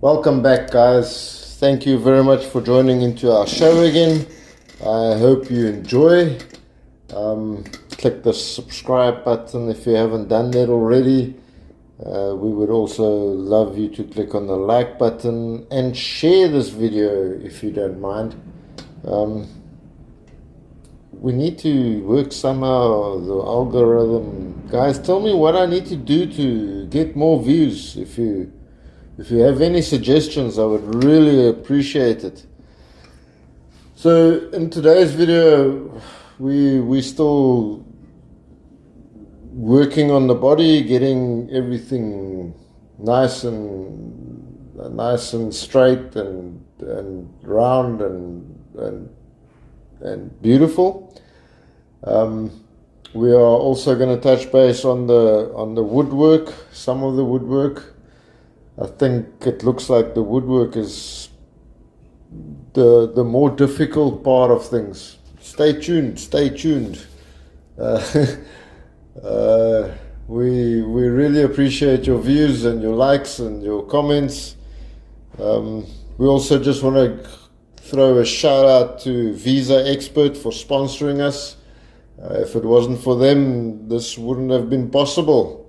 Welcome back, guys. Thank you very much for joining into our show again. I hope you enjoy. Click the subscribe button if you haven't done that already. We would also love you to click on the like button and share this video if you don't mind. We need to work somehow the algorithm. Guys, tell me what I need to do to get more views. If you have any suggestions, I would really appreciate it. So in today's video, we still working on the body, getting everything nice and straight and round and beautiful. We are also going to touch base on the woodwork, some of the woodwork. I think it looks like the woodwork is the more difficult part of things. Stay tuned. We really appreciate your views and your likes and your comments. We also just want to throw a shout out to Visa Expert for sponsoring us. If it wasn't for them, this wouldn't have been possible.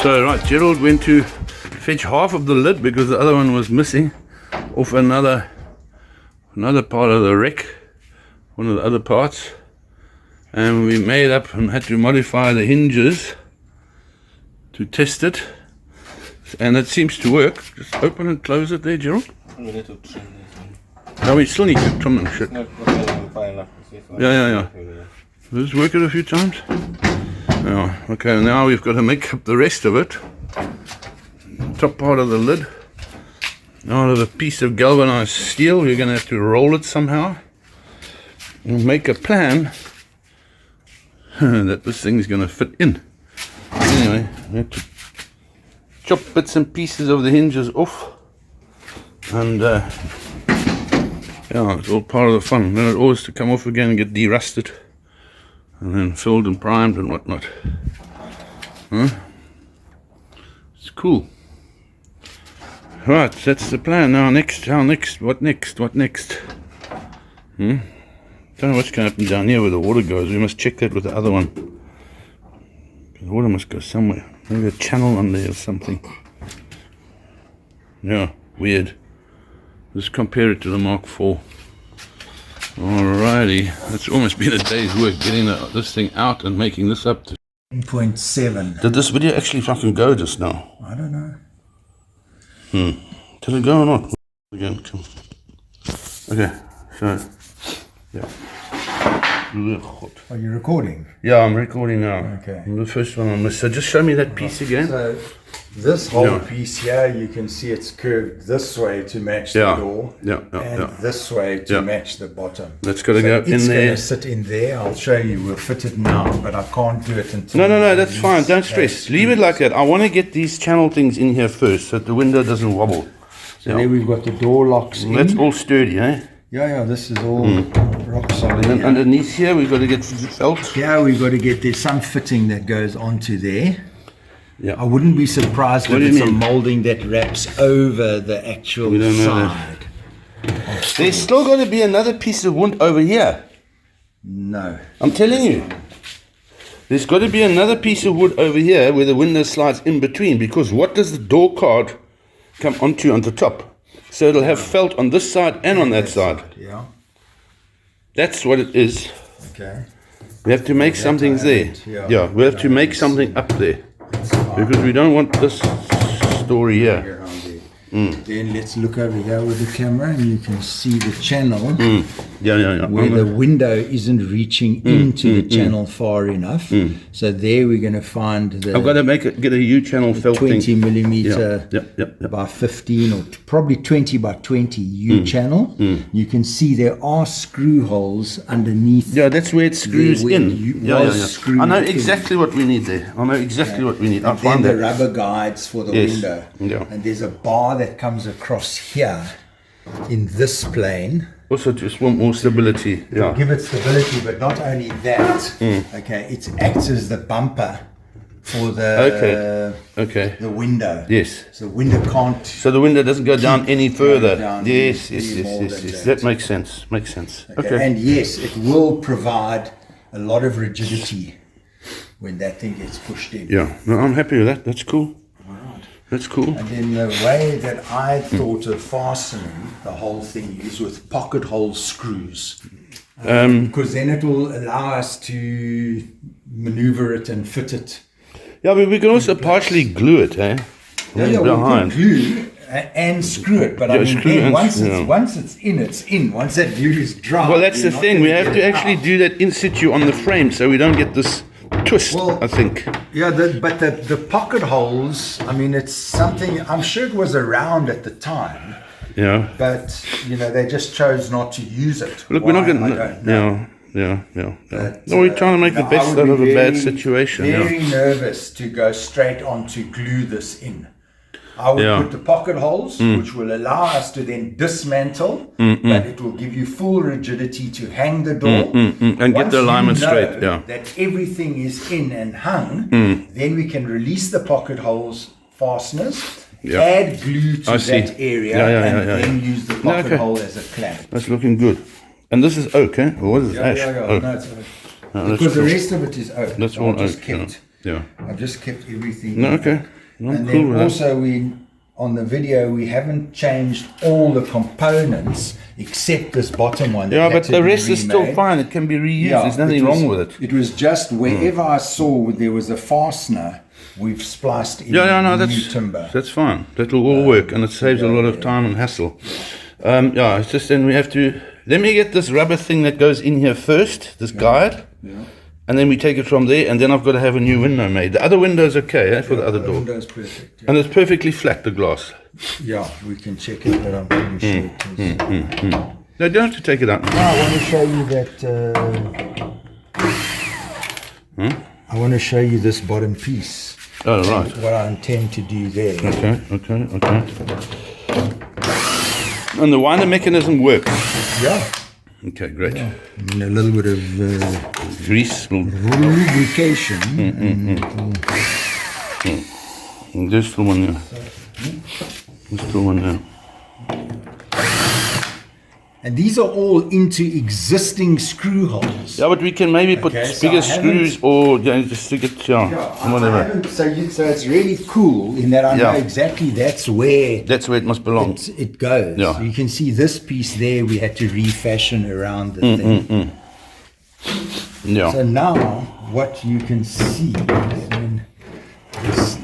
So right, Gerald went to fetch half of the lid because the other one was missing off another part of the wreck, one of the other parts, and we made up and had to modify the hinges to test it, and it seems to work. Just open and close it there, Gerald. We need to trim this one. No, we still need to trim and shit. No, fine enough to see if Yeah. Does this work it a few times? Yeah, okay, now we've got to make up the rest of it. Top part of the lid. Out of a piece of galvanized steel, we're going to have to roll it somehow. And make a plan that this thing's going to fit in. Anyway, we have to chop bits and pieces of the hinges off. And yeah, it's all part of the fun. Then it always to come off again and get derusted. And then filled and primed and whatnot. Huh? It's cool. Right, that's the plan. Now what next? Don't know what's going to happen down here where the water goes. We must check that with the other one. The water must go somewhere. Maybe a channel under there or something. Yeah, weird. Let's compare it to the Mark IV. Alrighty, it's almost been a day's work getting this thing out and making this up to 1.7. Did this video actually fucking go just now? I don't know. Did it go or not? Again, come. Okay, so yeah. Are you recording? Yeah, I'm recording now. Okay. The first one I missed. So just show me that piece again. So this whole piece here, you can see it's curved this way to match the door, and this way to match the bottom. That's got to go in there. It's going to sit in there. I'll show you. We'll fit it now, but I can't do it until... No, that's fine. Don't stress. Leave it like that. I want to get these channel things in here first so that the window doesn't wobble. So there we've got the door locks in. That's all sturdy, eh? Yeah, this is all rock solid. And then underneath here, we've got to get felt. Here we've got to get, there's some fitting that goes onto there. Yeah. I wouldn't be surprised What if do you it's a mean? molding that wraps over the actual We don't know side. There's still got to be another piece of wood over here. No. I'm telling you. There's got to be another piece of wood over here where the window slides in between, because what does the door card come onto on the top? So it'll have felt on this side and on that side. Yeah. That's what it is. Okay. We have to make something there. Yeah, we have to make something up there. Because we don't want this story here. Then let's look over here with the camera and you can see the channel Yeah. where the window isn't reaching into the channel far enough. So there we're going to find the I've got to get a U-channel felt 20 thing. millimeter Yep. by 15 or probably 20 by 20 U channel. You can see there are screw holes underneath. Yeah, that's where it screws where in. you Yeah. was screwed I know in. exactly what we need there. I know exactly what we need. I'll And then find the that. rubber guides for the Yes. window. Yeah. And there's a bar that comes across here in this plane. Also, just want more stability. Yeah. Give it stability, but not only that, okay, it acts as the bumper for the Okay. the window. Yes. So the window can't. So the window doesn't go down any further. down Yes. any more than Yes. that. That makes sense. Makes sense. Okay. And yes, it will provide a lot of rigidity when that thing gets pushed in. Yeah. No, I'm happy with that. That's cool. That's cool. And then the way that I thought of fastening the whole thing is with pocket hole screws. Because then it will allow us to maneuver it and fit it. Yeah, but we can also partially glue it, eh? We can Behind. glue and screw it. But I Yeah, mean, screw then and- once, yeah. once it's in, it's in. Once that glue is dry. Well, that's you're the not thing. gonna We have get to it actually out. do that in situ on the frame, so we don't get this twist. Well, I think. Yeah, but the pocket holes, I mean, it's something, I'm sure it was around at the time, Yeah. but, you know, they just chose not to use it. Look, we're not Why, going I to. don't know. Yeah. But, No, we're trying to make the I best would out be of a bad very, situation. Very Yeah. nervous to go straight on to glue this in. I would Yeah. put the pocket holes, which will allow us to then dismantle, but it will give you full rigidity to hang the door. And get Once the alignment you know straight. Yeah. that everything is in and hung, then we can release the pocket holes fasteners, Yeah. add glue to I see. that area, Yeah, and then use the pocket okay. hole as a clamp. That's looking good. And this is oak, eh? Or what is it? Ash? Oh. No, it's oak. No, that's Because cool. the rest of it is oak. That's So all I just oak. kept, Yeah. I've just kept everything. No, okay. No, I'm And cool then with that. also on the video we haven't changed all the components except this bottom one. that Yeah, had but to the be rest is still remade. fine. It can be reused. Yeah, There's nothing wrong with it. It was just wherever I saw there was a fastener, we've spliced in No, new that's timber. That's fine. That'll all work, and it saves a lot of time and hassle. Yeah, it's just then we have to. Let me get this rubber thing that goes in here first. This guide. Yeah. And then we take it from there, and then I've got to have a new window made. The other window's okay, for the other door. Window's perfect. Yeah. And it's perfectly flat, the glass. Yeah, we can check it, but I'm pretty sure it is. No, you don't have to take it out. I want to show you that. I want to show you this bottom piece. Oh, right. What I intend to do there. Okay. And the winder mechanism works. Yeah. Okay, great. And a little bit of Grease. lubrication. There's still one there. There's still one there. And these are all into existing screw holes. Yeah, but we can maybe put Okay, so bigger I haven't- screws or just stick it, whatever. So it's really cool in that I know Yeah. exactly that's where That's where it must belong. it goes. Yeah. So you can see this piece there we had to refashion around the thing. Yeah. So now what you can see,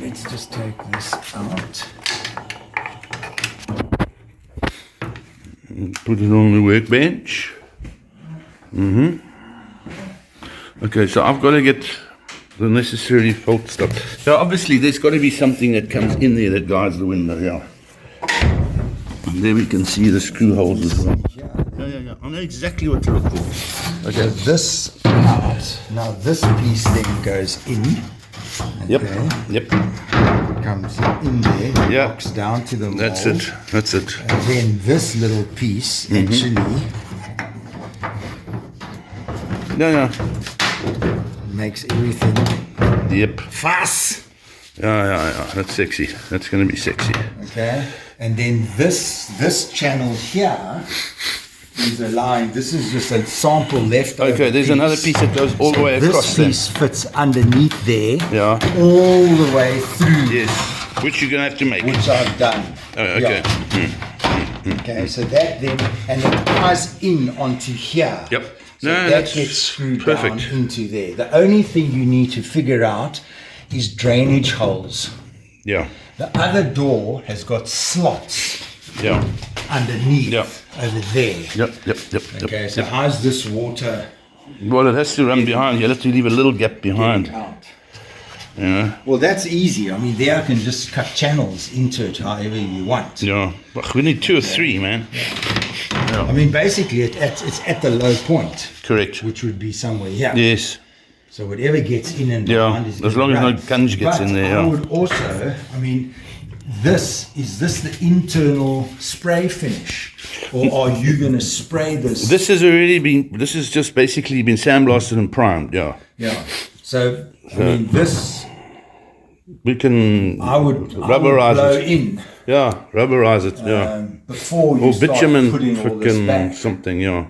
let's just take this out. Put it on the workbench. Okay, so I've got to get the necessary fault stuff. So obviously there's got to be something that comes in there that guides the window, yeah. And there we can see the screw holes as well. Yeah. I know exactly what to look for. Okay, this out. Now this piece then goes in. Yep. Comes in there, Yeah. locks down to the That's mold. it. That's it. And then this little piece actually Yeah. makes everything Yep. fast. Yeah. That's sexy. That's going to be sexy. Okay, and then this channel here is a line. This is just a sample left. Okay, there's another piece that goes all the way across there. This piece fits underneath there. Yeah. All the way through. Yes. Which you're going to have to make. Which I've done. Oh, okay. Yeah. Okay, so that then, and it ties in onto here. Yep. So No, that that's gets screwed perfect. down into there. The only thing you need to figure out is drainage holes. Yeah. The other door has got slots Yeah. underneath Yeah. over there. Yep. Okay, so how's this water Well, it has to run behind. You have to leave a little gap behind. out? You know? Well, that's easy. I mean, there I can just cut channels into it however you want. Yeah. But we need 2 or 3, man. I mean, basically, it's at the low point, Correct. which would be somewhere here. Yes. So whatever gets in and behind is as gonna long as no run. gunge gets But in there. I Yeah. would also, I mean, is this the internal spray finish? Or are you going to spray this? This has just basically been sandblasted and primed. Yeah. Yeah. So, I mean, this, We can I would rubberize blow it. in Yeah, rubberize it. Yeah. before you Or start bitumen, putting all this freaking back. something. Yeah.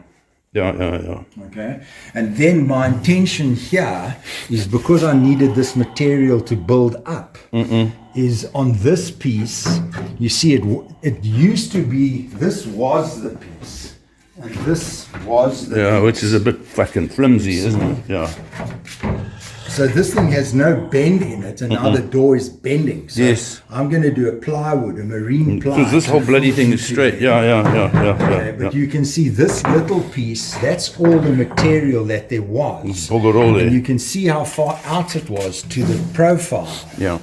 Yeah. Okay, and then my intention here is, because I needed this material to build up, is on this piece. You see, it used to be, this was the piece, and this was the Yeah, piece. which is a bit fucking flimsy, isn't it? Yeah. So this thing has no bend in it, and now the door is bending. So Yes. I'm going to do a plywood, a marine ply. Because this whole bloody thing is straight. Yeah. Okay, but you can see this little piece, that's all the material that there was. Bugger all there. And you can see how far out it was to the profile. Yeah.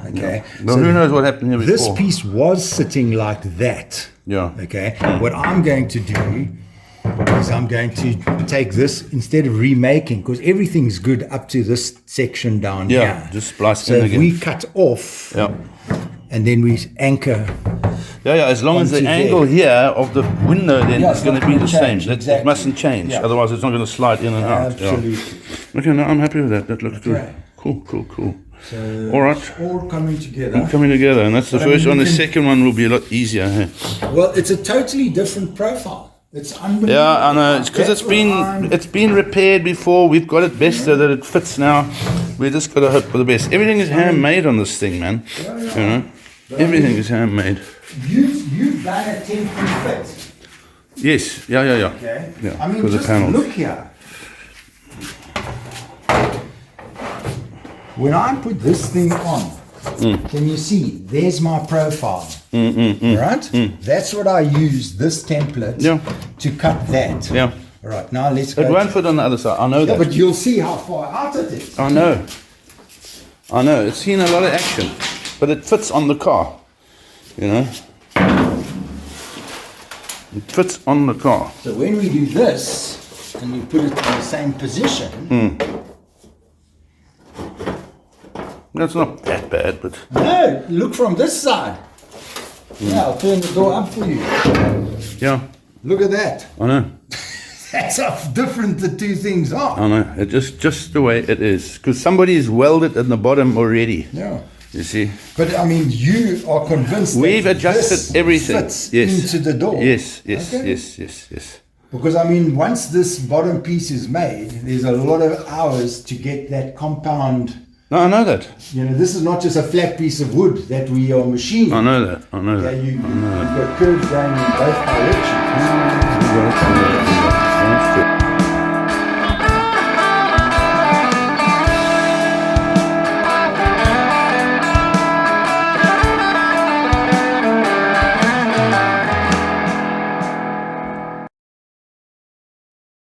Okay. Well, So who knows what happened here before? this piece was sitting like that. Yeah. Okay. What I'm going to do is I'm going to take this, instead of remaking, because everything's good up to this section down Yeah, here. just splice So in if again. we cut off Yeah. and then we anchor. Yeah, as long as the onto angle there. here of the window then Yeah, is it's going not to be gonna the same. change, It exactly. mustn't change. Yeah. Otherwise, it's not going to slide in and out. Absolutely. Yeah. Okay, no, I'm happy with that. That looks good. Okay. Cool. So All right. it's all coming together. Coming together, and that's the But I first mean, one. you The can- second one will be a lot easier. Hey? Well, it's a totally different profile. It's unbelievable. Yeah, I know. It's because That's what it's been repaired before. We've got it best so that it fits now. We just got to hope for the best. Everything is handmade on this thing, man. You know, everything is handmade. You've done a temporary fit. Yes. Yeah. Okay. Yeah. I mean, for the just panels. look here. When I put this thing on, can you see? There's my profile. Right? That's what I use, this template, Yeah. to cut that. Yeah. All right, now let's go. It won't fit on the other side. I know Yeah, that. but you'll see how far out it is. I know. It's seen a lot of action, but it fits on the car. You know, it fits on the car. So when we do this, and we put it in the same position, That's not that bad, but no, look from this side. Yeah, I'll turn the door up for you. yeah, Look at that. I know. That's how different the two things are. I know. It just the way it is, because somebody's welded at the bottom already. Yeah. You see, But I mean, you are convinced we've that adjusted this everything. fits Yes. into the door. Yes. Okay. Yes. Because I mean, once this bottom piece is made, there's a lot of hours to get that compound. No, I know that. You know, this is not just a flat piece of wood that we are machining. I know that. Yeah, you've got curves going in both directions. That's true.